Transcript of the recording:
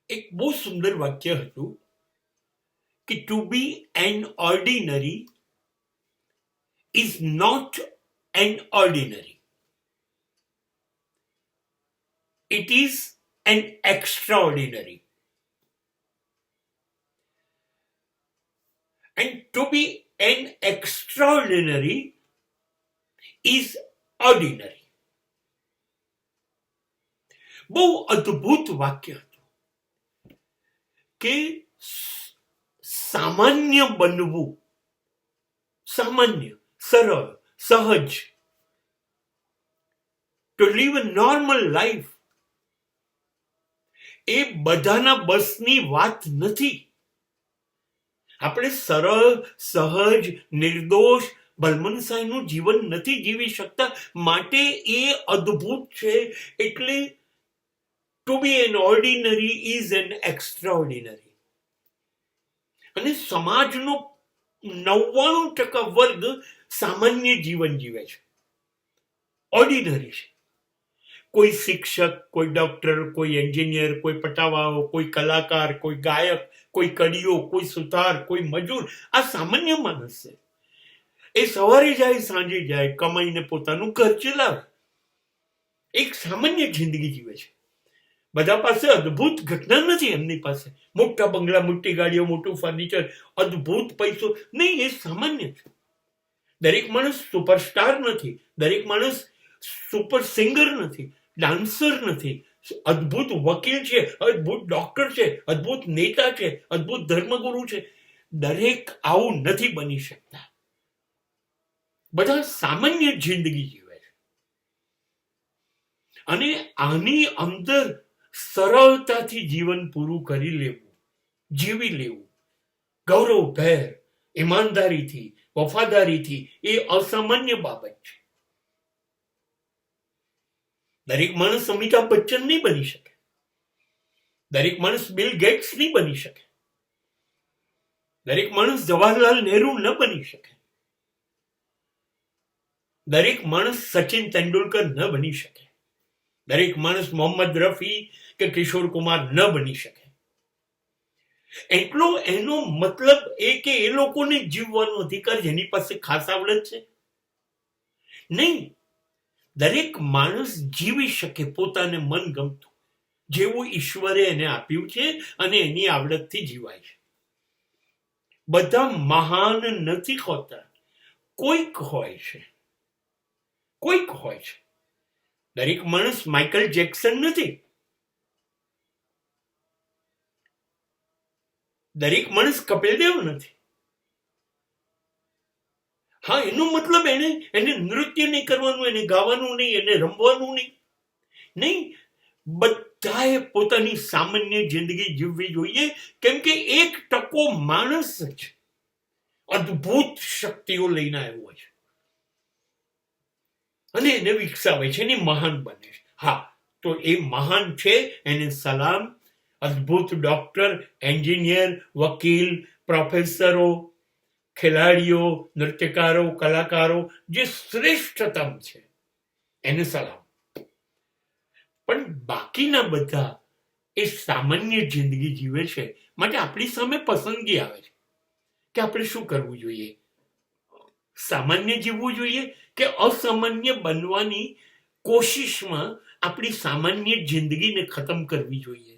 એક બહુ સુંદર વાક્ય હતું કે to be an ordinary is not an ordinary, it is an extraordinary. And to be an extraordinary is ordinary. બહુ અદ્ભુત વાક્ય હતું કે સામાન્ય બનવું, સામાન્ય, સરળ, સહજ, to live a normal life એ બધાના બસની વાત નથી. આપણે સરળ, સહજ, નિર્દોષ, ભલમનસાઈનું જીવન નથી જીવી શકતા, માટે એ અદ્ભુત છે. એટલે to be an ordinary is an extraordinary. અને સમાજનો 99% વર્ગ સામાન્ય જીવન જીવે છે, ઓર્ડિનરી છે. કોઈ શિક્ષક, કોઈ ડોક્ટર, કોઈ એન્જિનિયર, કોઈ પટાવાળો, કોઈ કલાકાર, કોઈ ગાયક, કોઈ કડીઓ, કોઈ સુથાર, કોઈ મજૂર, આ સામાન્ય માણસ છે. એ સવારે જાય, સાંજે જાય, કમાઈને પોતાનું ઘર ચલાવે, એક સામાન્ય જિંદગી જીવે છે. બધા પાસે અદ્ભુત ઘટના નથી. એમની પાસે મોટા બંગલા, મોટી ગાડીઓ, મોટું ફર્નિચર, અદ્ભુત પૈસો નહીં. એ સામાન્ય છે. દરેક માણસ સુપરસ્ટાર નથી, દરેક માણસ સુપર સિંગર નથી, ડાન્સર નથી, અદ્ભુત વકીલ છે, અદ્ભુત ડોક્ટર છે, અદ્ભુત નેતા છે, અદ્ભુત ધર્મગુરુ છે. દરેક આવું નથી બની શકતા. બધા સામાન્ય જિંદગી જીવે છે. અને આની અંદર સરળતાથી જીવન પૂરું કરી લેવું, જીવી લેવું, ગૌરવભેર, ઈમાનદારીથી, વફાદારીથી, એ અસામાન્ય બાબત છે. દરેક માણસ અમિતાભ બચ્ચન નહીં બની શકે, દરેક માણસ બિલ ગેટ્સ નહીં બની શકે, દરેક માણસ જવાહરલાલ નહેરુ ન બની શકે, દરેક માણસ સચિન તેંડુલકર ન બની શકે, દરેક માણસ મોહમ્મદ રફી કે કિશોર કુમાર ન બની શકે. એટલો એનો મતલબ એ કે એ લોકોને જીવવાનો અધિકાર જેની પાસે ખાસ આવડત છે નહીં. દરેક માણસ જીવી શકે પોતાને મનગમતું, જેવું ઈશ્વરે એને આપ્યું છે અને એની આવડતથી જીવાય છે. બધા મહાન નથી હોતા, કોઈક હોય છે, કોઈક હોય છે. દરેક માણસ માઇકલ જેક્સન નથી, દરેક માણસ કપિલ દેવ નથી. હા, એનો મતલબ એને નૃત્ય નહીં કરવાનું, એને ગાવાનું નહીં, એને રમવાનું નહીં. બધાએ પોતાની સામાન્ય જિંદગી જીવવી જોઈએ, કેમ કે 1% માણસ જ અદ્ભુત શક્તિઓ લઈને આવ્યો છે અને એને વિકસાવે છે, એને મહાન બને છે. હા, તો એ મહાન છે, એને સલામ. અદ્ભુત ડોક્ટર, એન્જિનિયર, વકીલ, પ્રોફેસરો, ખેલાડીઓ, નૃત્યકારો, કલાકારો, જે શ્રેષ્ઠતમ છે, એને સલામ. પણ બાકીના બધા એ સામાન્ય જિંદગી જીવે છે. માટે આપણી સામે પસંદગી આવે છે કે આપણે શું કરવું જોઈએ. સામાન્ય જીવવું જોઈએ કે અસામાન્ય બનવાની કોશિશમાં આપણી સામાન્ય જિંદગીને ખતમ કરવી જોઈએ.